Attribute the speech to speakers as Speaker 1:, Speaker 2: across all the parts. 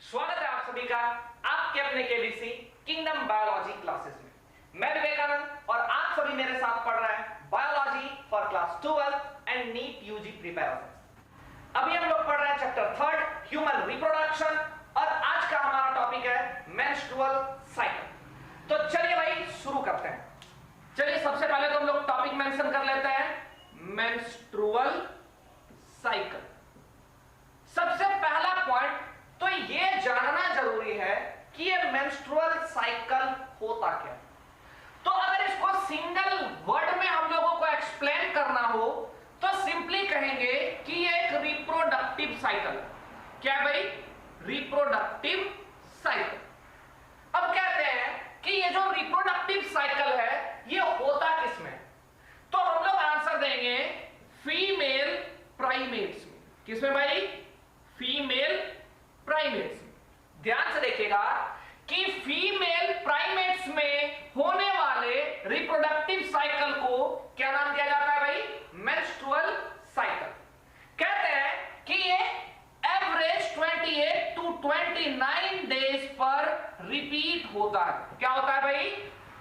Speaker 1: स्वागत है आप सभी का आपके अपने केबीसी किंगडम बायोलॉजी क्लासेस में। मैं विवेकानंद और आप सभी मेरे साथ पढ़ रहे हैं biology for class 12 and NEET UG preparation. अभी हम लोग पढ़ रहे हैं चैप्टर 3 ह्यूमन रिप्रोडक्शन और आज का हमारा टॉपिक है मेंस्ट्रुअल साइकिल। तो चलिए भाई शुरू करते हैं। चलिए सबसे पहले तो हम लोग टॉपिक मेंशन कर लेते हैं मेंस्ट्रुअल साइकिल। सबसे पहला पॉइंट तो ये जानना जरूरी है कि ये मेंस्ट्रुअल साइकिल होता क्या। तो अगर इसको सिंगल वर्ड में हम लोगों को एक्सप्लेन करना हो तो सिंपली कहेंगे कि ये एक रिप्रोडक्टिव साइकिल। क्या भाई? Reproductive cycle. अब कहते हैं कि ये जो रिप्रोडक्टिव साइकिल है ये होता किसमें, तो हम लोग आंसर देंगे फीमेल प्राइमेट्स में। किसमें भाई? Female primates. ध्यान से देखिएगा कि फीमेल प्राइमेट्स में होने वाले रिप्रोडक्टिव साइकिल को क्या नाम दिया जाता है भाई? Menstrual cycle. कहते हैं कि ये एवरेज 28 टू 29 डेज पर रिपीट होता है। क्या होता है भाई?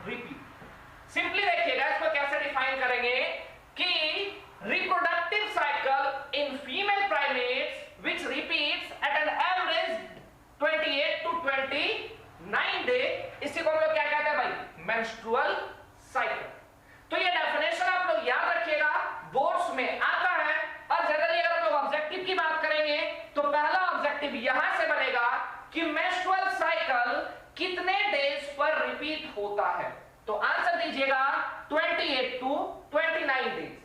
Speaker 1: रिपीट। सिंपली देखिएगा इसको कैसे डिफाइन करेंगे कि reproductive cycle in female primates which repeats at an average 28 to 29 day, इसी को हम लोग क्या कहते हैं भाई? menstrual cycle। तो ये डेफिनेशन आप लोग याद रखिएगा, बोर्ड्स में आता है। और जनरली अगर हम लोग ऑब्जेक्टिव की बात करेंगे तो पहला ऑब्जेक्टिव यहां से बनेगा कि menstrual cycle कितने डेज पर रिपीट होता है। तो आंसर दीजिएगा 28 टू 29 डेज।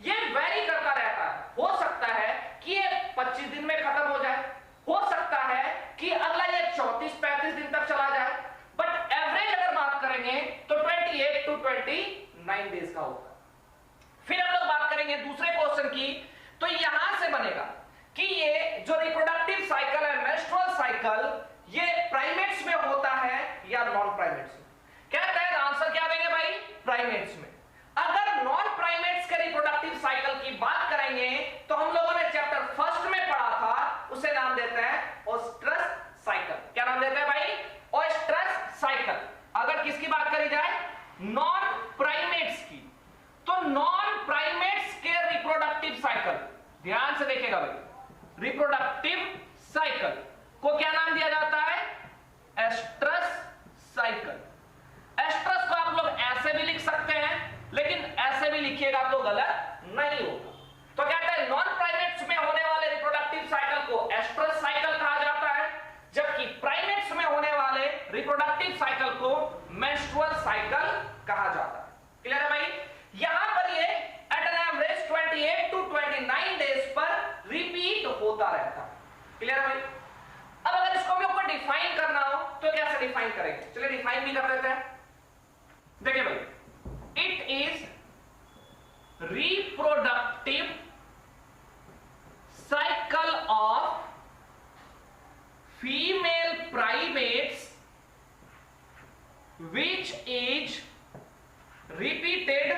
Speaker 1: ये वेरी करता रहता है। हो सकता है कि ये 25 दिन में खत्म हो जाए, हो सकता है कि अगला ये 34-35 दिन तक चला जाए, बट एवरेज अगर बात करेंगे तो 28 टू 29 डेज का होगा। फिर हम लोग बात करेंगे दूसरे क्वेश्चन की, तो यहां से बनेगा कि ये जो रिप्रोडक्टिव साइकिल है मेंस्ट्रुअल साइकिल, ये प्राइमेट्स में होता है या नॉन प्राइमेट्स में। कहते हैं आंसर क्या देंगे भाई? प्राइमेट्स में। अगर नॉन प्राइमेट्स के रिप्रोडक्टिव साइकिल की बात करेंगे तो हम लोगों ने चैप्टर 1 में पढ़ा था, उसे नाम देते हैं ओस्ट्रस साइकिल। क्या नाम देते हैं भाई? ओस्ट्रस साइकिल। अगर किसकी बात करी जाए? नॉन प्राइमेट्स की। तो नॉन प्राइमेट्स के रिप्रोडक्टिव साइकिल, ध्यान से देखिएगा भाई, रिप्रोडक्टिव साइकिल को क्या नाम दिया जाता है? Oestrus cycle. एस्ट्रस को आप लोग ऐसे भी लिख सकते हैं, लेकिन ऐसे भी लिखिएगा तो गलत नहीं होगा। तो कहते हैं नॉन प्राइमेट्स में होने वाले रिप्रोडक्टिव साइकिल को एस्ट्रस साइकिल कहा जाता है, जबकि प्राइमेट्स में होने वाले रिप्रोडक्टिव साइकिल को मेंस्ट्रुअल साइकिल कहा जाता है। क्लियर है भाई? यहां पर ये at an average 28 to 29 days पर रिपीट होता रहता है। क्लियर है भाई? अब अगर इसको हम लोग को डिफाइन करना हो तो कैसे डिफाइन करेंगे? चलिए डिफाइन भी कर देते हैं। देखिए भाई, it is reproductive cycle of female primates which is repeated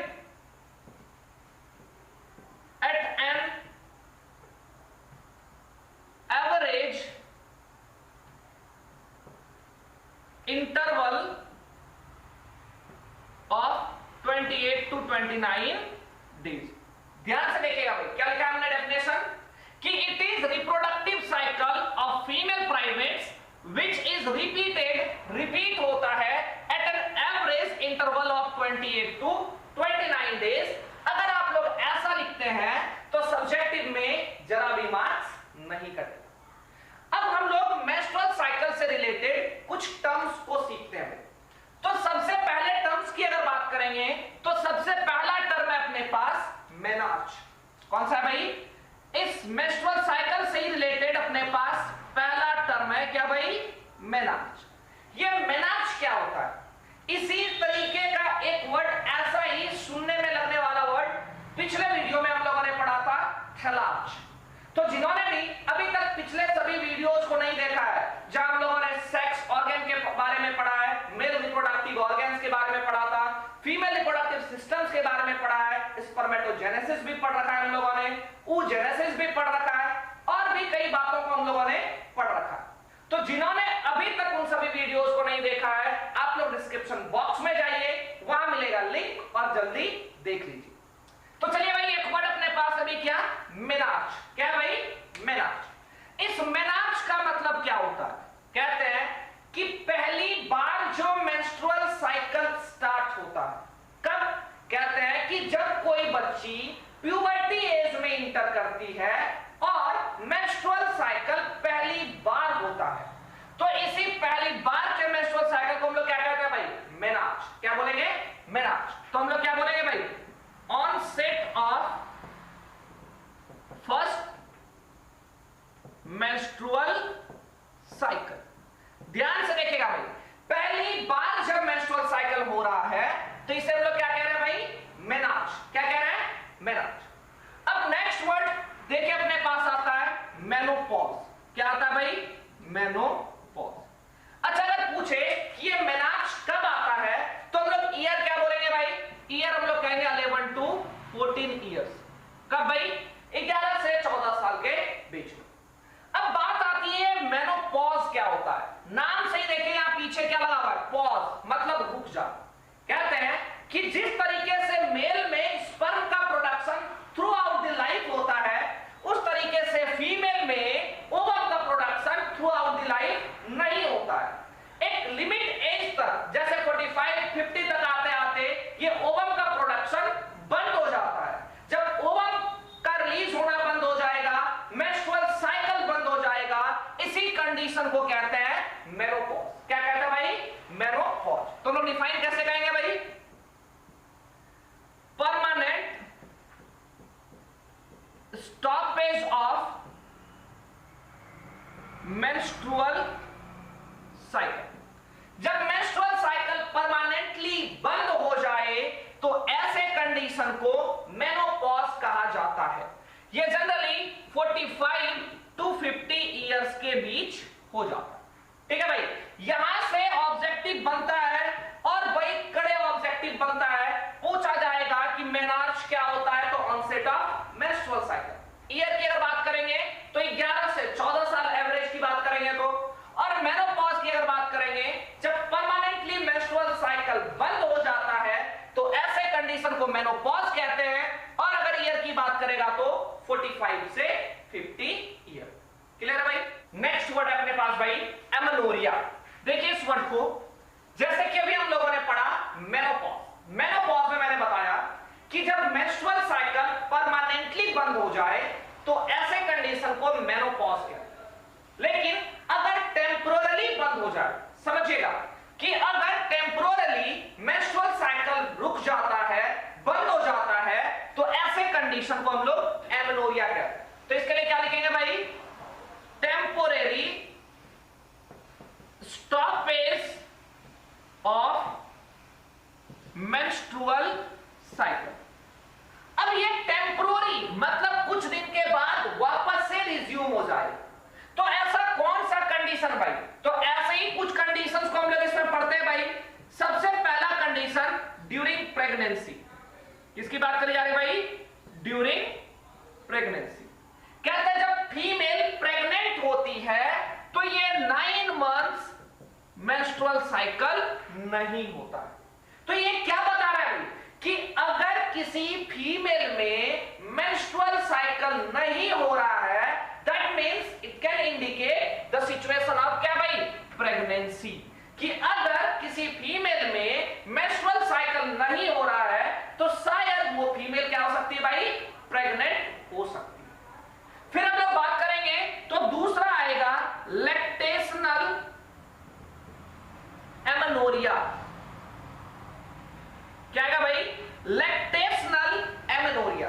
Speaker 1: at an average interval of 28 to 29 days. ध्यान से देखिएगा भाई, क्या लिखा हमने डेफिनेशन कि it is reproductive cycle of female primates which is repeat होता है at an average interval of 28 to 29 days. अगर आप लोग ऐसा लिखते हैं तो सब्जेक्टिव में जरा भी मार्क्स नहीं कटेगा। अब हम लोग मेंस्ट्रुअल साइकिल से रिलेटेड कुछ टर्म्स को सीखते हैं। तो सबसे पहले टर्म्स की अगर बात करेंगे तो सबसे पहला टर्म है अपने पास मेनार्च। कौन सा है भाई? इस मेंस्ट्रुअल साइकिल से ही रिलेटेड अपने पास पहला टर्म है क्या भाई? मेनार्च। ये मेनार्च क्या होता है? इसी तरीके का एक वर्ड, ऐसा ही सुनने में लगने वाला वर्ड पिछले वीडियो में हम लोगों ने पढ़ा था, थैलार्च। तो जिन्होंने भी अभी तक पिछले सभी वीडियोस को नहीं देखा है, जहां हम लोगों ने सेक्स ऑर्गन के बारे में पढ़ा है, मेल रिप्रोडक्टिव ऑर्गन्स के बारे में पढ़ा था, फीमेल रिप्रोडक्टिव सिस्टम्स के बारे में पढ़ा है, स्पर्मेटोजेनेसिस भी पढ़ रखा है हम लोगों ने, oogenesis भी पढ़ रखा है, और भी कई बातों को हम लोगों ने पढ़ रखा है। तो जिन्होंने देख लीजिए। तो चलिए भाई, एक वर्ड अपने पास अभी क्या, मेनार्च। क्या भाई, मेनार्च। इस मेनार्च का मतलब क्या होता है? कहते हैं कि पहली बार जो मेंस्ट्रुअल साइकिल स्टार्ट होता है, कब? कहते हैं कि जब कोई बच्ची प्यूबर्टी एज में इंटर करती है और मेंस्ट्रुअल साइकिल पहली बार होता है, तो इसी पहली बार के मेंस्ट्रुअल साइकिल को हम लोग क्या कहते हैं भाई, मेनार्च। क्या बोलेंगे, मेनार्च। तो हम लोग क्या बोलेंगे भाई, onset of first menstrual cycle. ध्यान से देखिएगा भाई, पहली बार जब मेंस्ट्रुअल साइकिल हो रहा है तो इसे हम लोग क्या कह रहे हैं भाई, मेनार्च। क्या कह रहे हैं, मेनार्च। अब नेक्स्ट वर्ड देखिए अपने पास आता है मेनोपॉज। क्या आता है भाई, मेनोपॉज। अच्छा, अगर पूछे कि ये मेनार्च कब आता है तो हम लोग ईयर क्या बोलेंगे भाई, ईयर हम लोग कहेंगे 11 to 14 ईयर्स। कब भाई, 11 से 14 साल के बीच में। अब बात आती है मेनोपॉज क्या होता है। नाम से ही देखिए यहां पीछे क्या लगा हुआ है, पॉज मतलब रुक जा। कहते हैं कि जिस तरीके से मेल में स्पर्म का production through out the life होता है, उस तरीके से फीमेल में ओवम का production through out the life नहीं होता है। एक लिमिट एज तक, जैसे 45-50 तक आते आते ये ओवम का प्रोडक्शन बंद हो जाता है। जब ओवम का रिलीज होना बंद हो जाएगा, मेंस्ट्रुअल साइकिल बंद हो जाएगा, इसी कंडीशन को कहते हैं मेनोपॉज। क्या कहते हैं भाई, मेनोपॉज। तो लोग डिफाइन कैसे कहेंगे भाई, permanent stoppage of menstrual cycle. जब मेंस्ट्रुअल साइकिल परमानेंटली बंद हो जाए तो ऐसे कंडीशन को मेनोपॉज कहा जाता है। यह जनरली 45 to 50 इयर्स के बीच हो जाता है। ठीक है भाई, यहां से ऑब्जेक्टिव बनता है और वही कड़े ऑब्जेक्टिव बनता है। पूछा जाएगा कि मेनार्च क्या होता है, तो onset of menstrual cycle. Year की अगर बात करेंगे तो 11 से 14 साल एवरेज की बात करेंगे तो, और मेनोपॉज की अगर बात करेंगे जब परमानेंटली मेंस्ट्रुअल साइकिल बंद हो जाता है तो ऐसे कंडीशन को मेनोपॉज कहते हैं। और अगर ईयर की बात करेगा तो 45 से 50 ईयर। क्लियर है भाई। नेक्स्ट वर्ड है अपने पास भाई, एमेनोरिया। देखिए इस वर्ड को, जैसे कि अभी हम लोगों ने पढ़ा मेनोपॉज। मेनोपॉज में मैंने बताया कि जब मेंस्ट्रुअल साइकिल परमानेंटली बंद हो जाए तो ऐसे कंडीशन को मेनोपॉज कहते हैं। लेकिन अगर टेम्पोरली बंद हो जाए, समझिएगा कि अगर टेम्पोरली मेंस्ट्रुअल साइकिल रुक जाता है, बंद हो जाता है, तो ऐसे कंडीशन को हम लोग एमेनोरिया कहते हैं। तो इसके लिए क्या लिखेंगे भाई, temporary stoppage of menstrual cycle. अब ये टेम्पोररी मतलब कुछ दिन के बाद वापस से रिज्यूम हो जाए, तो ऐसा कौन सा कंडीशन भाई, तो ऐसे ही कुछ कंडीशंस को हम लोग इसमें पढ़ते हैं भाई। सबसे पहला कंडीशन ड्यूरिंग प्रेगनेंसी। किसकी बात करी जा रही भाई, ड्यूरिंग प्रेगनेंसी। कहते हैं जब फीमेल प्रेग्नेंट होती है तो ये 9 मंथ्स मेंस्ट्रुअल साइकिल नहीं होता है। तो ये क्या बता रहा है कि अगर किसी फीमेल में मेंस्ट्रुअल साइकिल नहीं हो रहा है, that means it can indicate the situation of क्या भाई, प्रेगनेंसी। कि अगर किसी फीमेल में मेंस्ट्रुअल साइकिल नहीं हो रहा है तो शायद वो फीमेल क्या हो सकती है भाई, प्रेग्नेंट हो सकती है। फिर हम लोग बात करेंगे तो दूसरा आएगा लैक्टेशनल एमेनोरिया। क्या आएगा भाई, लैक्टेशनल एमेनोरिया।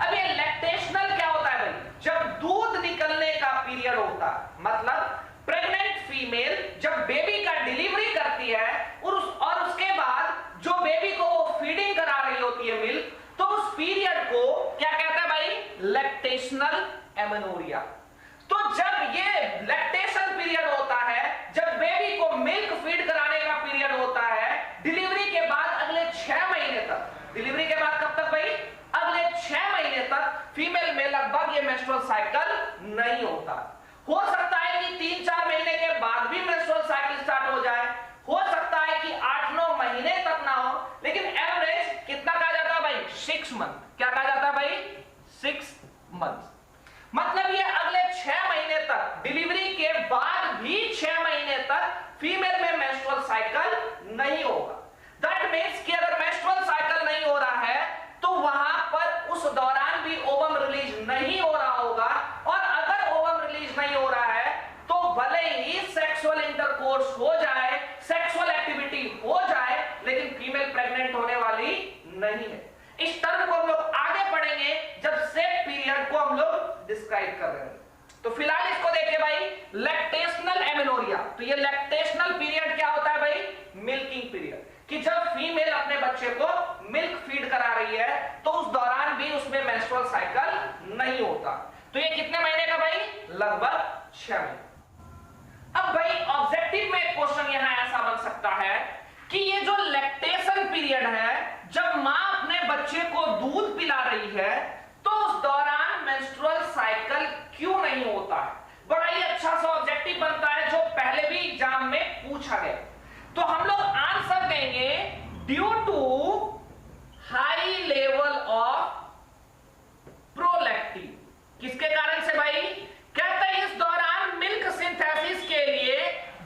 Speaker 1: अब ये लैक्टेशनल क्या होता है भाई, जब दूध निकलने का पीरियड होता है, मतलब प्रेग्नेंट फीमेल जब बेबी का डिलीवरी करती है और उसके बाद जो बेबी को वो फीडिंग करा रही होती है मिल्क, तो उस पीरियड को क्या कहता है भाई, लैक्टेशनल एमेनोरिया। तो जब ये लैक्टेशन पीरियड होता है, जब बेबी को मिल्क फीड कराने का पीरियड होता है, डिलीवरी के बाद अगले 6 महीने तक, डिलीवरी के बाद कब तक भाई, अगले 6 महीने तक फीमेल में लगभग ये मेंस्ट्रुअल साइकिल नहीं होता। हो सकता है कि 3-4 महीने के बाद भी मेंस्ट्रुअल साइकिल स्टार्ट हो जाए, हो सकता है कि 8-9 महीने तक ना हो, लेकिन एवरेज कितना कहा जाता है भाई, 6 मंथ। क्या कहा जाता है भाई? 6 मंथ। मतलब ये अगले 6 महीने तक, डिलीवरी के बाद भी 6 महीने तक फीमेल में मेंस्ट्रुअल साइकिल नहीं होगा। दैट मींस कि अगर मेंस्ट्रुअल साइकिल नहीं हो रहा है तो वहां पर उस दौरान भी ओवम रिलीज नहीं हो रहा होगा, और अगर ओवम रिलीज नहीं हो रहा है तो भले ही सेक्सुअल इंटरकोर्स हो जाए, सेक्सुअल एक्टिविटी हो जाए, लेकिन फीमेल प्रेग्नेंट होने वाली नहीं है। इस टर्म को हम लोग आगे पढ़ेंगे जब सेट पीरियड को हम लोग डिस्क्राइब कर रहे हैं। तो फिलहाल इसको देखिए भाई, लैक्टेशनल एमेनोरिया। तो ये लैक्टेशनल पीरियड क्या होता है भाई? मिल्किंग पीरियड, कि जब फीमेल अपने बच्चे को मिल्क फीड करा रही है तो उस दौरान भी उसमें मेंस्ट्रुअल साइकिल नहीं होता। तो ये कितने महीने का भाई? लगभग 6 महीने। अब भाई ऑब्जेक्टिव में एक क्वेश्चन यहां ऐसा बन सकता है कि ये जो लैक्टेशन पीरियड है, जब मां अपने बच्चे को दूध पिला रही है तो उस दौरान मेंस्ट्रुअल साइकिल क्यों नहीं होता है? बड़ा ही अच्छा सा ऑब्जेक्टिव बनता है जो पहले भी एग्जाम में पूछा गया। तो हम लोग आंसर देंगे due to high level of prolactin. किसके कारण से भाई? कहते हैं इस दौरान मिल्क सिंथेसिस के लिए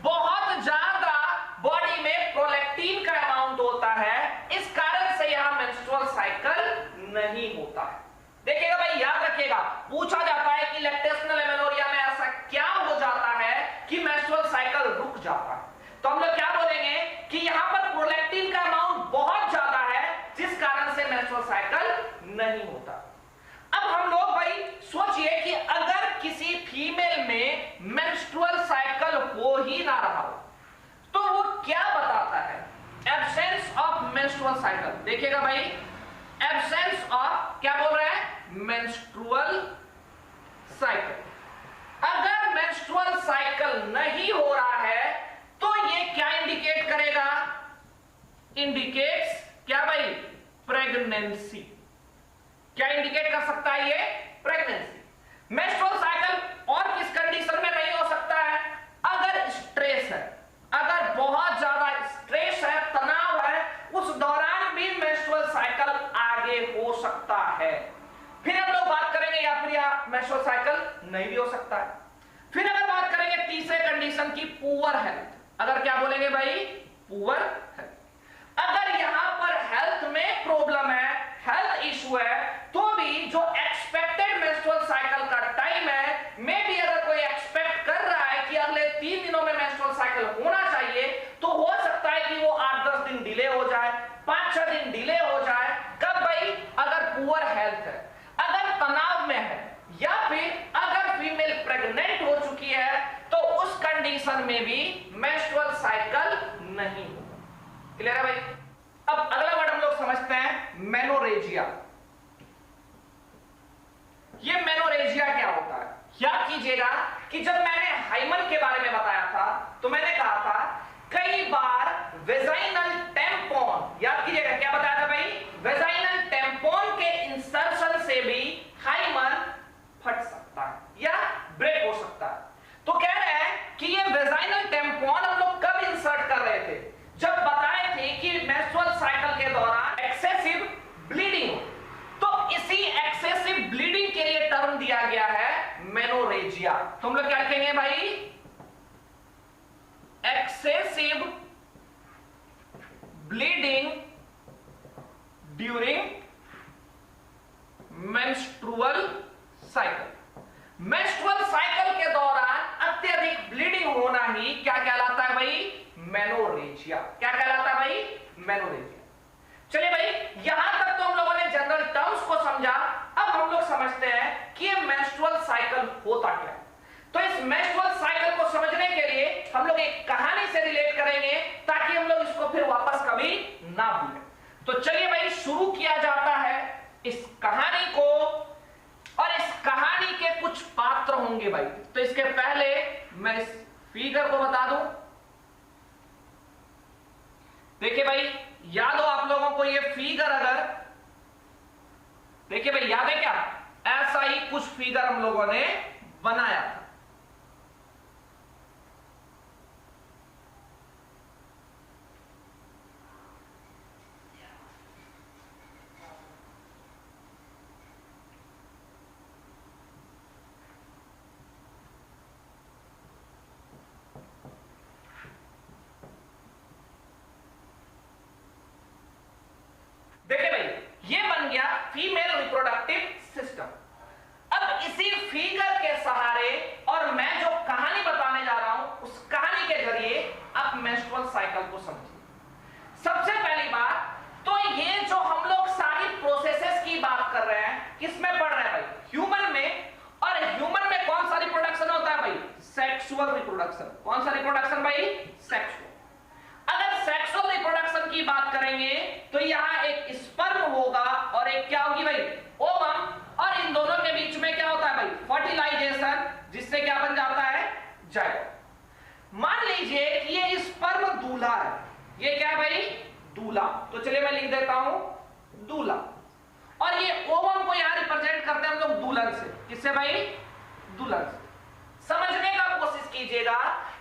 Speaker 1: बहुत ज्यादा बॉडी में प्रोलैक्टिन का अमाउंट होता है, इस कारण से यहां मेंस्ट्रुअल साइकिल नहीं होता है। देखिएगा भाई, याद रखिएगा, पूछा जाता है कि लैक्टेशनल एमेनोरिया में ऐसा क्या हो जाता है कि मेंस्ट्रुअल साइकिल रुक जाता है। तो हम लोग क्या बोलेंगे कि यहां पर प्रोलैक्टिन का अमाउंट बहुत ज्यादा है, जिस कारण से मेंस्ट्रुअल साइकिल नहीं होता। अब हम लोग भाई सोचिए कि अगर किसी फीमेल में मेंस्ट्रुअल साइकिल हो ही ना रहा हो तो वो क्या बताता है? Absence of menstrual cycle. देखिएगा भाई, एब्सेंस ऑफ क्या बोल रहे हैं? Menstrual cycle. अगर मेंस्ट्रुअल साइकिल नहीं हो रहा है तो ये क्या इंडिकेट करेगा? इंडिकेट्स क्या भाई? प्रेगनेंसी। क्या इंडिकेट कर सकता है ये? प्रेगनेंसी। मेंस्ट्रुअल साइकिल और किस कंडीशन में नहीं हो सकता है? अगर स्ट्रेस है, अगर बहुत ज्यादा स्ट्रेस है, तनाव है, उस दौरान भी मेंस्ट्रुअल साइकिल आगे हो सकता है। फिर हम लोग बात करेंगे या फिर मेंस्ट्रुअल साइकिल नहीं भी हो सकता है। फिर अगर बात करेंगे तीसरे कंडीशन की, पुअर हेल्थ। अगर क्या बोलेंगे भाई? Poor health. अगर यहां पर हेल्थ में प्रॉब्लम है, हेल्थ इशू है, तो भी जो एक्सपेक्टेड मेंस्ट्रुअल साइकिल का टाइम है, मे भी अगर कोई एक्सपेक्ट कर रहा है कि अगले 3 दिनों में मेंस्ट्रुअल साइकिल होना चाहिए, तो हो सकता है कि वो 8-10 दिन डिले हो जाए, 5-6 दिन डिले हो जाए। कब भाई? अगर पुअर हेल्थ है, अगर तनाव में है, या फिर अगर फीमेल प्रेग्नेंट हो चुकी है, तो उस कंडीशन में भी मेंस्ट्रुअल साइकिल नहीं होगा। क्लियर है भाई? अब अगला वर्ड हम लोग समझते हैं, मेनोरेजिया। ये मेनोरेजिया क्या होता है? याद कीजिएगा कि जब मैंने हाइमन के बारे में बताया था तो मैंने कहा था कई बार वेजाइनल टेम्पोन, याद कीजिएगा क्या बताया था भाई? वेजाइनल टेम्पोन के इंसर्शन से भी हाइमन फट सकता है या ब्रेक हो सकता है। तो कह रहे हैं कि ये वेजाइनल टेम्पोन हम लोग कब इंसर्ट कर रहे थे? जब बताए थे कि मेंस्ट्रुअल साइकिल के दौरान एक्सेसिव ब्लीडिंग हो, तो इसी एक्सेसिव ब्लीडिंग के लिए टर्म दिया गया है मेनोरेजिया। तो हम लोग क्या लिखेंगे भाई? Excessive bleeding during menstrual cycle. Menstrual cycle के दौरान अत्यधिक ब्लीडिंग होना ही क्या कहलाता है भाई? मेनोरेजिया। क्या कहलाता है भाई? मेनोरेजिया। चलिए भाई, यहां तक तो हम लोगों ने जनरल टर्म्स को समझा। अब हम लोग समझते हैं कि ये मेंस्ट्रुअल साइकिल होता क्या है। तो इस मेंस्ट्रुअल साइकिल को समझने के लिए हम लोग एक कहानी से रिलेट करेंगे ताकि हम लोग इसको फिर वापस कभी ना भूलें। तो चलिए भाई, शुरू किया जाता है इस कहानी को, और इस कहानी के कुछ पात्र होंगे भाई। तो इसके पहले मैं इस फिगर को बता दूं। देखिए भाई, याद हो आप लोगों को ये फिगर? अगर देखिए भाई, याद है क्या? ऐसा ही कुछ फिगर हम लोगों ने बनाया था। Female reproductive system. अब इसी फिगर के सहारे और मैं जो कहानी बताने जा रहा हूं उस कहानी के जरिए आप मेंस्ट्रुअल साइकिल को समझिए। सबसे पहली बात तो ये जो हम लोग सारी प्रोसेसेस की बात कर रहे हैं किसमें पढ़ रहे हैं भाई? ह्यूमन में। और ह्यूमन में कौन सा रिप्रोडक्शन होता है भाई? Sexual reproduction. कौन सा रिप्रोडक्शन भाई? सेक्सुअल। अगर सेक्सुअल रिप्रोडक्शन की बात करेंगे तो यहां एक स्पर्म होगा और एक क्या होगी भाई? ओवम। और इन दोनों के बीच में क्या होता है भाई? फर्टिलाइजेशन, जिससे क्या बन जाता है? जायगोट। मान लीजिए कि ये स्पर्म दूल्हा है। ये क्या है भाई? दूल्हा। तो चलिए मैं लिख देता हूं दूल्हा। और ये ओवम को यहां रिप्रेजेंट करते हैं हम लोग दुल्हन से। किससे भाई? दुल्हन से। समझने का कोशिश कीजिएगा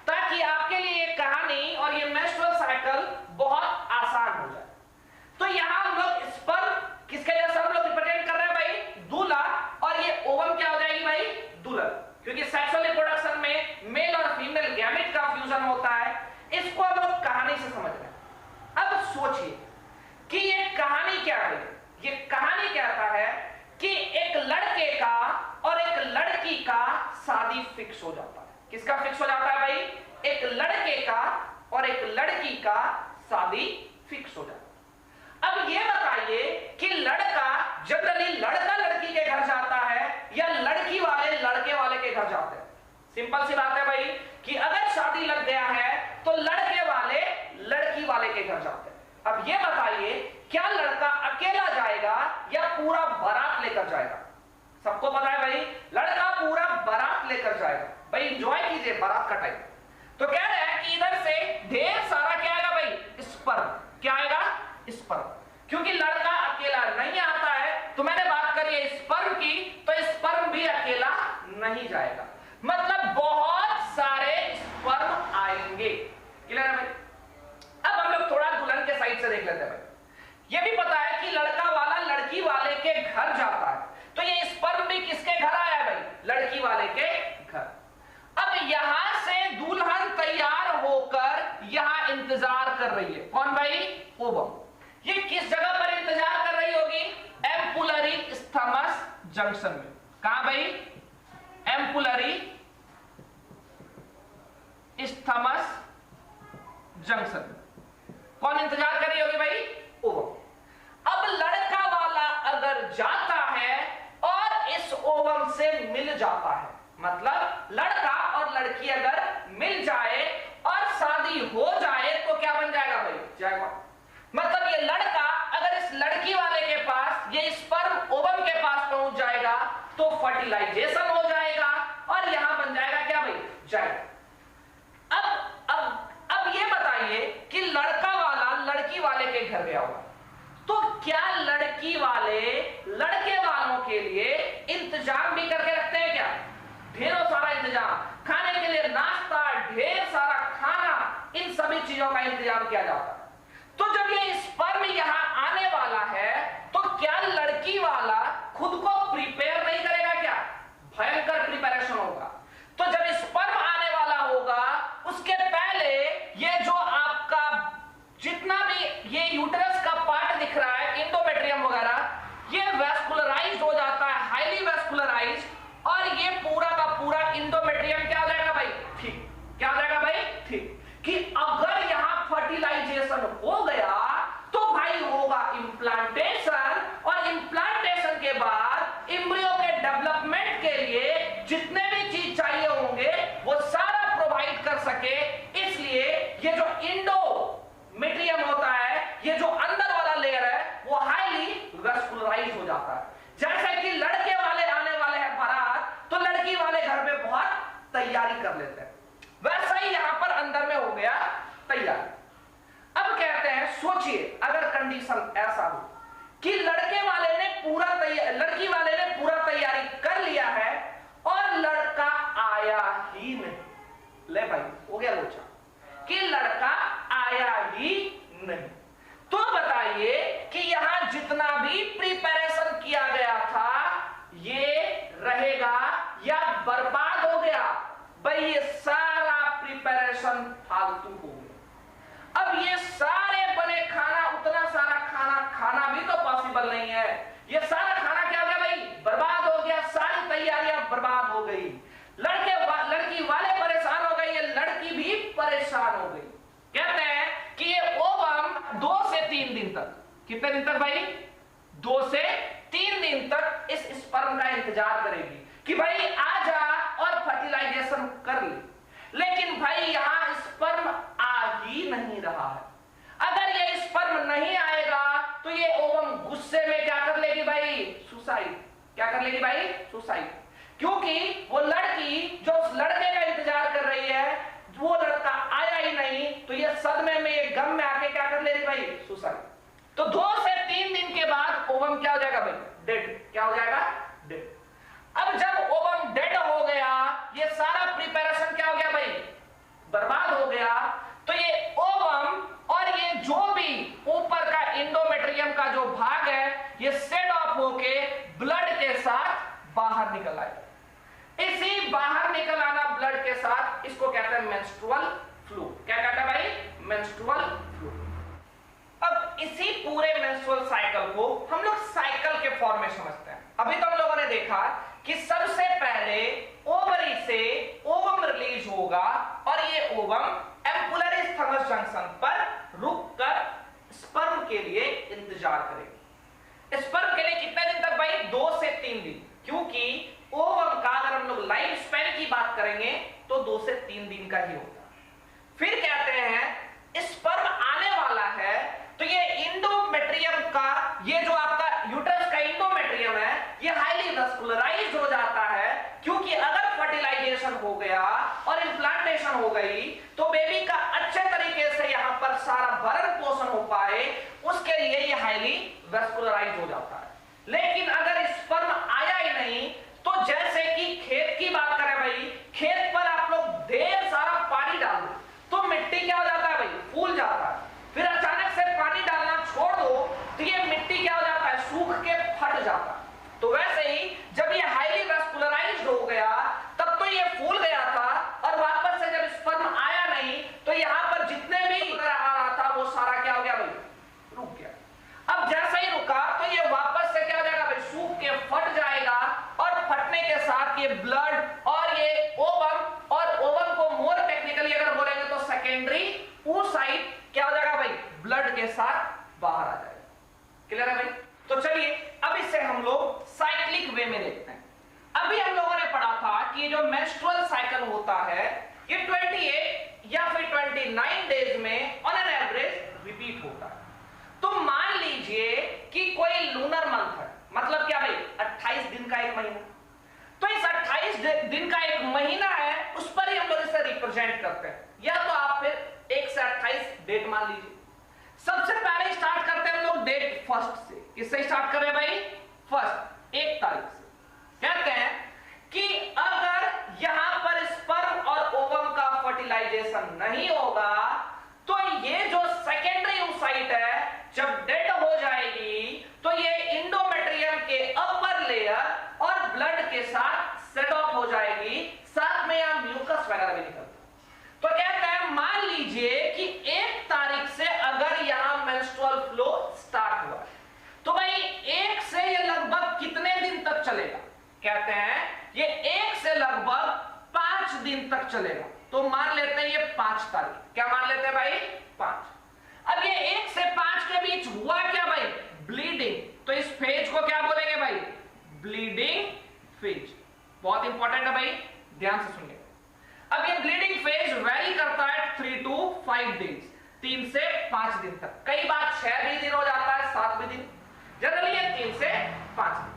Speaker 1: ताकि आपके लिए ये कहानी और ये मेंस्ट्रुअल साइकिल बहुत आसान हो जाए। तो यहां हम लोग स्पर्म किसके जैसा हम लोग रिप्रेजेंट कर रहे हैं भाई? दूल्हा। और ये ओवम क्या हो जाएगी भाई? दुल्हन। क्योंकि सेक्सुअल रिप्रोडक्शन में मेल और फीमेल गैमेट का फ्यूजन होता है। इसको हम लोग कहानी से समझ रहे हैं। अब सोचिए कि ये कहानी क्या है? ये कहानी कहता है कि एक लड़के का और एक लड़की का शादी फिक्स हो जाता है। किसका फिक्स हो जाता है भाई? एक लड़के का और एक लड़की का शादी फिक्स हो जाता है। अब ये बताइए कि लड़का जनरली लड़का लड़की के घर जाता है या लड़की वाले लड़के वाले के घर जाते हैं? सिंपल सी बात है भाई कि अगर शादी लग गया है तो लड़के वाले लड़की वाले के घर जाते हैं। अब ये बताइए क्या लड़का अकेला जाएगा या पूरा बारात लेकर जाएगा? सबको पता है भाई लड़का पूरा बारात लेकर जाएगा। भाई एंजॉय कीजिए बारात का टाइम। तो कह रहे हैं कि इधर से ढेर सारा क्या आएगा भाई? स्पर्म। क्या आएगा? स्पर्म। क्योंकि लड़का अकेला नहीं आता है तो मैंने बात करी है स्पर्म की, तो स्पर्म भी अकेला नहीं जाएगा। मतलब बहुत सारे स्पर्म आएंगे। क्लियर है भाई? अब हम लोग थोड़ा दुल्हन के साइड से देख लेते हैं भाई। ये भी पता है कि लड़का वाला लड़की वाले के घर जाता है, तो ये स्पर्म भी किसके घर आया भाई? लड़की वाले के घर। अब यहां से दुल्हन तैयार होकर यहां इंतजार कर रही है। कौन भाई? ओवम। ये किस जगह पर इंतजार कर रही होगी? एम्पुलरी स्थमस जंक्शन में। कहां भाई? Ampullary isthmus junction. कौन इंतजार कर रही होगी भाई? ओवम। अब लड़का वाला अगर जाता है और इस ओवम से मिल जाता है, मतलब लड़का और लड़की अगर मिल जाए और शादी हो जाए तो क्या बन जाएगा भाई? जाएगा। मतलब ये लड़का अगर इस लड़की वाले के पास ये स्पर्म ओवम के पास पहुंच जाएगा तो फर्टिलाइजेशन हो जाएगा और यहां बन जाएगा क्या भाई? जाएगा। अब ये बताइए कि लड़का वाला लड़की वाले के घर गया होगा, तो क्या लड़की वाले लड़के वालों के लिए इंतजाम भी करके रखते हैं क्या? ढेरों सारा इंतजाम, खाने के लिए नाश्ता, ढेर सारा खाना, इन सभी चीजों का इंतजाम किया जाता है। तो जब ये स्पर्म यहां आने वाला है तो क्या लड़की वाला खुद को प्रिपेयर नहीं करेगा क्या? भयंकर प्रिपरेशन होगा। तो जब स्पर्म आने वाला होगा उसके पहले ये जो आपका जितना भी ये यूटेरस का पार्ट दिख रहा है, इंडोमेट्रियम वगैरह, ये वेस्कुलराइज्ड हो जाता है, हाईली वेस्कुलराइज्ड, और ये पूरा का पूरा इंडोमेट्रियम क्या हो जाएगा भाई? ठीक। क्या हो जाएगा भाई? ठीक। कि अगर यहां फर्टिलाइजेशन हो गया तो भाई होगा इंप्लांटेशन, और इंप्लांटेशन के बाद एम्ब्रियो के डेवलपमेंट के लिए जितने भी चीज चाहिए होंगे वो सारा प्रोवाइड कर सके। इसलिए ये जो इंडोमेट्रियम होता है, ये जो अंदर वाला लेयर है, वो हाईली वेस्कुलराइज्ड हो जाता है। जैसे कि लड़के वाले आने वाले हैं बारात, तो लड़की वाले घर में बहुत तैयारी कर लेते हैं, वैसा ही यहां पर अंदर में हो गया तैयारी। अब कहते हैं सोचिए अगर कंडीशन ऐसा हो कि लड़की वाले ने पूरा तैयारी कर लिया है और लड़का आया ही नहीं। ले भाई हो गया लोचा कि लड़का आया ही नहीं, तो बताइए कि यहां जितना भी प्रिपरेशन किया गया था ये रहेगा या बर्बाद हो गया? भाई ये सारा प्रिपरेशन फालतू हो गया। अब ये सारे बने खाना, उतना सारा खाना खाना भी तो पॉसिबल नहीं है। ये सारा कितने दिन तक भाई? 2 से 3 दिन तक इस स्पर्म का इंतजार करेगी कि भाई आ जा और फर्टिलाइजेशन कर ले। लेकिन भाई यहां स्पर्म आ ही नहीं रहा है। अगर ये स्पर्म नहीं आएगा तो ये ओवम गुस्से में क्या कर लेगी भाई? सुसाइड। क्या कर लेगी भाई? सुसाइड। क्योंकि वो लड़की जो उस लड़के का इंतजार कर रही है, वो लड़का आया ही नहीं, तो ये सदमे में, ये गम में आके क्या कर लेगी भाई? सुसाइड। तो 2 से 3 दिन के बाद ओवम क्या हो जाएगा भाई? डेड। क्या हो जाएगा? डेड। अब जब ओवम डेड हो गया, ये सारा प्रिपरेशन क्या हो गया भाई? बर्बाद हो गया। तो ये ओवम और ये जो भी ऊपर का इंडोमेट्रियम का जो भाग है, ये सेट ऑफ होके ब्लड के साथ बाहर निकल आएगा। इसी बाहर निकल आना ब्लड के साथ, इसको कहते हैं मेंस्ट्रुअल फ्लू। क्या कहते हैं भाई? Menstrual flu. अब इसी पूरे मेंस्ट्रुअल साइकिल को हम लोग साइकिल के फॉर्म में समझते हैं। अभी तो हम लोगों ने देखा कि सबसे पहले ओवरी से ओवम रिलीज होगा और ये ओवम एम्पुलरी थर्मस जंक्शन पर रुककर स्पर्म के लिए इंतजार करेगी। स्पर्म के लिए कितने दिन तक भाई? 2 से 3 दिन। क्योंकि ओवम का अगर हम लोग लाइफ स्पैन की बात करेंगे तो 2 से 3 दिन का ही होगा। फिर कहते हैं स्पर्म आने वाला है, तो ये इंडोमेट्रियम का, ये जो आपका यूट्रस का इंडोमेट्रियम है, ये हाईली वैस्कुलराइज्ड हो जाता है। क्योंकि अगर फर्टिलाइजेशन हो गया और इम्प्लांटेशन हो गई तो बेबी का अच्छे तरीके से यहां पर सारा भरण पोषण हो पाए, उसके लिए ये हाईली वैस्कुलराइज्ड हो जाता है। लेकिन अगर स्पर्म आया ही नहीं, तो जैसे कि खेत की बात करें भाई, खेत पर आप लोग ढेर सारा पानी डाल दो तो मिट्टी क्या हो जाता है भाई? फूल जाता है। फिर अचानक से पानी डालना छोड़ दो तो ये मिट्टी क्या हो जाता है? सूख के फट जाता है। तो वैसे ही जब ये हाईली वैस्कुलराइज्ड हो गया, तब तो ये फूल गया था और वापस से जब स्पर्म आया नहीं, तो यहां पर जितने भी आ रहा था वो सारा क्या हो गया भाई? रुक गया। अब जैसे ही रुका तो ये वापस से क्या हो जाएगा भाई? सूख के फट जाएगा और फटने के साथ ये ब्लड और ये ओवम, और ओवम को मोर टेक्निकली अगर बोलेंगे तो सेकेंडरी oocyte क्या हो जाएगा भाई? ब्लड के साथ बाहर आ जाएगा। क्लियर है भाई? तो चलिए अब इसे हम लोग साइक्लिक वे में देखते हैं। अभी हम लोगों ने पढ़ा था कि ये जो मेंस्ट्रुअल साइकिल होता है, ये 28 या फिर 29 डेज में ऑन एन एवरेज रिपीट होता है। तो मान लीजिए कि कोई लूनर मंथ है, मतलब क्या भाई? 28 दिन का एक महीना। तो इस 28 दिन का एक महीना है, उस पर ही हम लोग इसे रिप्रेजेंट करते हैं। या तो आप फिर 1 से 28 डेट मान लीजिए। सबसे पहले स्टार्ट करते हैं हम लोग डेट फर्स्ट से। किससे स्टार्ट कर रहे हैं भाई? फर्स्ट, 1 तारीख से। कहते हैं कि अगर यहां पर स्पर्म और ओवम का फर्टिलाइजेशन नहीं होगा तो ये जो सेकेंडरी oocyte है, जब डेड हो जाएगी तो ये इंडोमेट्रियम के अपर लेयर और ब्लड के साथ सेट ऑफ हो जाएगी, साथ में यहां म्यूकस वगैरह भी निकलता है। तो कहते हैं मान लीजिए कि 1 तारीख से अगर यहां मेंस्ट्रुअल फ्लो स्टार्ट हुआ, तो भाई 1 से ये लगभग कितने दिन तक चलेगा? कहते हैं ये 1 से लगभग 5 दिन तक चलेगा। तो मान लेते हैं ये 5 तारीख। क्या मान लेते हैं भाई? 5। अब ये 1 से 5 के बीच हुआ क्या भाई? ब्लीडिंग। तो इस फेज को क्या बोलेंगे भाई? Bleeding phase. बहुत इंपॉर्टेंट है भाई, ध्यान से सुनिए। अब ये ब्लीडिंग फेज वेरी करता है 3 to 5 डेज, 3 से 5 दिन तक। कई बार 6 भी दिन हो जाता है, 7 भी दिन, जनरली ये 3 से 5 दिन।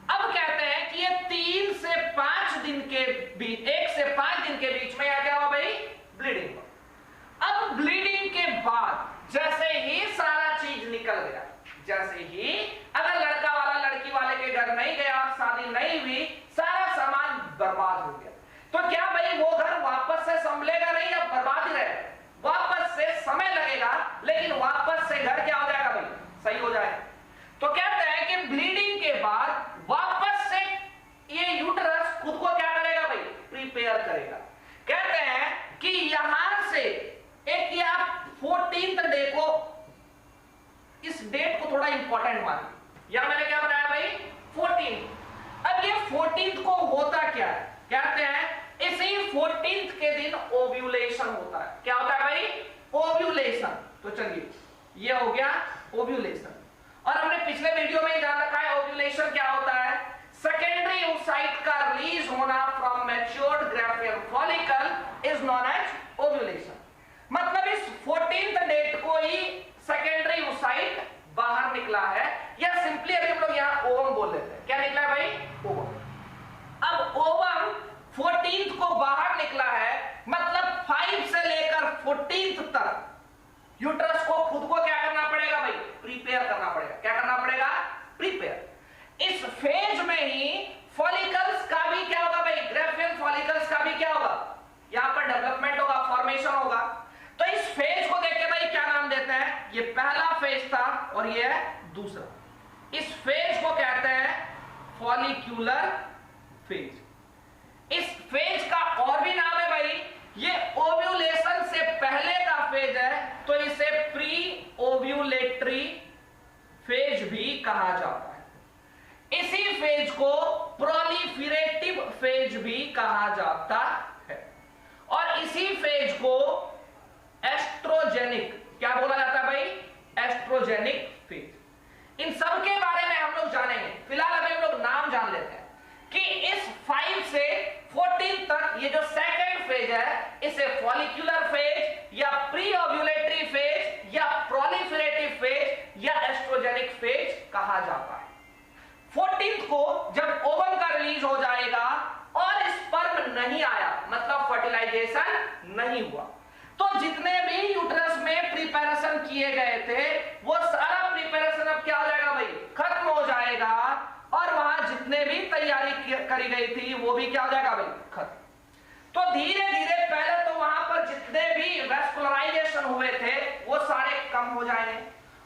Speaker 1: अब कहते हैं कि ये 3 से 5 दिन के बीच, 1 से 5 दिन के बीच में क्या हुआ भाई? ब्लीडिंग। अब ब्लीडिंग के बाद जैसे ही सारा चीज निकल गया, जैसे ही अगर लड़का वाला लड़की वाले के घर नहीं गया, शादी नहीं हुई, सारा सामान बर्बाद हो गया, तो क्या भाई वो घर वापस से संभलेगा नहीं? अब बर्बाद ही रहेगा। वापस से समय लगेगा, लेकिन वापस से घर क्या हो जाएगा भाई? सही हो जाएगा। तो कहते हैं कि ब्लीडिंग के बाद वापस से ये यूट्रस खुद को क्या करेगा भाई? प्रिपेयर करेगा। कहते हैं कि यहां से एक ये आप 14th डे को, इस डेट को थोड़ा इंपॉर्टेंट मानिए। या मैंने क्या बनाया भाई? 14th। अब ये 14th को होता क्या है? कहते हैं इसी 14th के दिन ओव्यूलेशन होता है। क्या होता है भाई? ओव्यूलेशन। तो चलिए ये हो गया ओव्यूलेशन। और हमने पिछले वीडियो में ही जान रखा है ओव्यूलेशन क्या होता है, सेकेंडरी oocyte का रिलीज होना from matured Graafian follicle is known as ovulation. मतलब इस 14th डेट को ही सेकेंडरी oocyte बाहर निकला है, या सिंपली अभी हम लोग यहां ओवम बोल लेते हैं। क्या निकला है भाई? ओवम। अब ओवम 14th को बाहर निकला है, मतलब 5 से लेकर 14th तक यूट्रस को खुद को क्या करना पड़ेगा भाई? प्रिपेयर करना पड़ेगा। क्या करना पड़ेगा? प्रिपेयर। इस फेज में ही फॉलिकल्स का भी क्या होगा भाई? ग्राफियल फॉलिकल्स का भी क्या होगा? यहां पर डेवलपमेंट होगा, फॉर्मेशन होगा। तो इस फेज को देख के भाई क्या नाम देते हैं? ये पहला फेज था और ये है दूसरा। इस फेज को कहते हैं फॉलिक्यूलर फेज। इस फेज का और भी नाम है भाई, ये ओव्यूलेशन से पहले का फेज है, तो इसे प्री ओव्यूलेटरी फेज भी कहा जाता है। इसी फेज को प्रोलिफेरेटिव फेज भी कहा जाता है, और इसी फेज को एस्ट्रोजेनिक क्या बोला जाता है भाई? Oestrogenic phase. इन सब के बारे में हम लोग जानेंगे, फिलहाल अभी हम लोग नाम जान लेते हैं कि इस 5 से 14 तक ये जो सेकंड फेज है, इसे फॉलिक्यूलर फेज या प्री ओव्यूलेटरी फेज या प्रोलिफेरेटिव फेज या एस्ट्रोजेनिक फेज कहा जाता है। 14th को जब ओवम का रिलीज हो जाएगा और स्पर्म नहीं आया, मतलब फर्टिलाइजेशन नहीं हुआ, तो जितने भी यूट्रस में प्रिपरेशन किए गए थे वो सारा प्रिपरेशन अब क्या हो जाएगा भाई? खत्म हो जाएगा, और वहां जितने भी तैयारी करी गई थी वो भी क्या हो जाएगा भाई? खत्म। तो धीरे धीरे पहले तो वहां पर जितने भी वेस्कुलराइजेशन हुए थे वो सारे कम हो जाएंगे,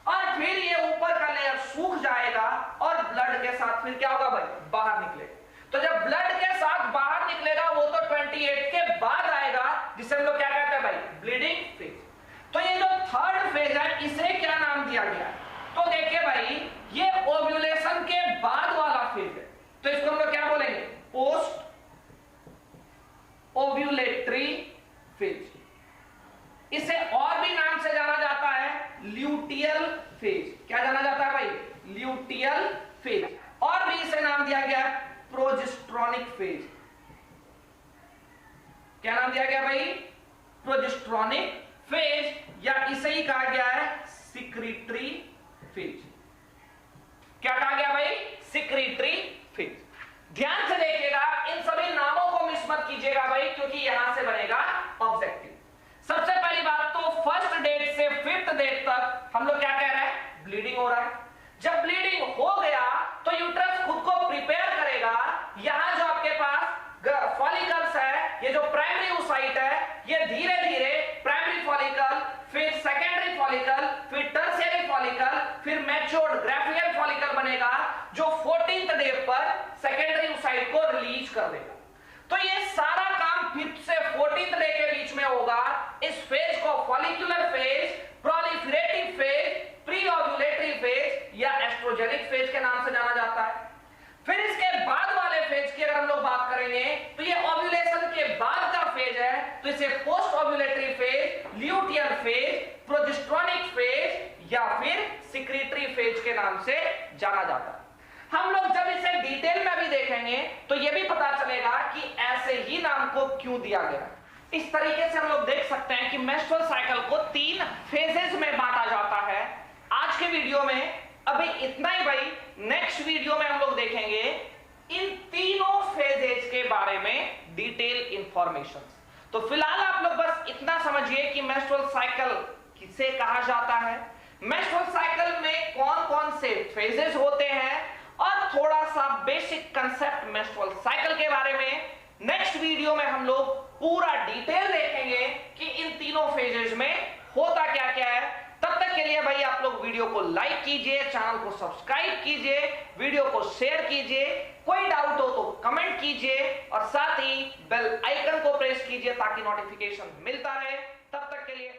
Speaker 1: और फिर ये ऊपर का लेयर सूख जाएगा और ब्लड के साथ फिर क्या होगा भाई? बाहर निकलेगा। तो जब ब्लड के साथ बाहर निकलेगा वो तो 28 के बाद आएगा, जिसे हम लोग क्या कहते हैं भाई? Bleeding phase. तो ये जो थर्ड फेज है इसे क्या नाम दिया गया? तो देखिए भाई, ये ओव्यूलेशन के बाद वाला फेज है, तो इसको हम लोग क्या बोलेंगे? Post ovulatory phase. इसे और भी नाम से जाना जाता है ल्यूटियल फेज। क्या जाना जाता है भाई? Luteal phase. और भी इसे नाम दिया गया प्रोजेस्ट्रॉनिक फेज। क्या नाम दिया गया भाई? प्रोजेस्ट्रॉनिक फेज, या इसे ही कहा गया है सिक्रीटरी फेज। क्या कहा गया भाई? Secretory phase. ध्यान से देखिएगा, इन सभी नामों को मिस मत कीजिएगा भाई, क्योंकि यहां से बनेगा ऑब्जेक्टिव। सबसे पहली बात तो फर्स्ट डेट से 5th डेट तक हम लोग क्या कह रहे हैं? ब्लीडिंग हो रहा है। जब ब्लीडिंग हो गया तो यूट्रस खुद को प्रिपेयर करेगा। यहां जो आपके पास फॉलिकल्स है, ये जो प्राइमरी oocyte है, ये धीरे धीरे प्राइमरी फॉलिकल, फिर सेकेंडरी फॉलिकल, फिर टर्शियरी फॉलिकल, फिर मैच्योर्ड ग्राफियल फॉलिकल बनेगा, जो 14th डे पर सेकेंडरी oocyte को रिलीज कर देगा। तो ये सारा काम 5th से 14th डे के बीच में होगा। इस फेज को follicular phase, proliferative phase, pre ovulatory phase या एस्ट्रोजेनिक फेज के नाम से जाना जाता है। फिर इसके बाद वाले फेज की अगर हम लोग बात करेंगे तो ये ओव्यूलेशन के बाद का फेज है, तो इसे post ovulatory phase, luteal phase, progesteronic phase या फिर सिक्रीटरी फेज के नाम से जाना जाता है। हम लोग जब इसे डिटेल में भी देखेंगे तो यह भी पता चलेगा कि ऐसे ही नाम को क्यों दिया गया। इस तरीके से हम लोग देख सकते हैं कि मेंस्ट्रुअल साइकिल को 3 फेजेस में बांटा जाता है। आज के वीडियो में अभी इतना ही भाई। नेक्स्ट वीडियो में हम लोग देखेंगे इन तीनों फेजेस के बारे में डिटेल इंफॉर्मेशन। तो फिलहाल आप लोग बस इतना समझिए कि मेंस्ट्रुअल साइकिल किसे कहा जाता है, मेंस्ट्रुअल साइकिल में कौन कौन से फेजेस होते हैं, और थोड़ा सा बेसिक कंसेप्ट मेंस्ट्रुअल साइकिल के बारे में नेक्स्ट वीडियो में हम लोग पूरा डिटेल देखेंगे कि इन तीनों फेजेस में होता क्या क्या है। तब तक के लिए भाई आप लोग वीडियो को लाइक कीजिए, चैनल को सब्सक्राइब कीजिए, वीडियो को शेयर कीजिए, कोई डाउट हो तो कमेंट कीजिए, और साथ ही बेल आइकन को प्रेस कीजिए ताकि नोटिफिकेशन मिलता रहे। तब तक के लिए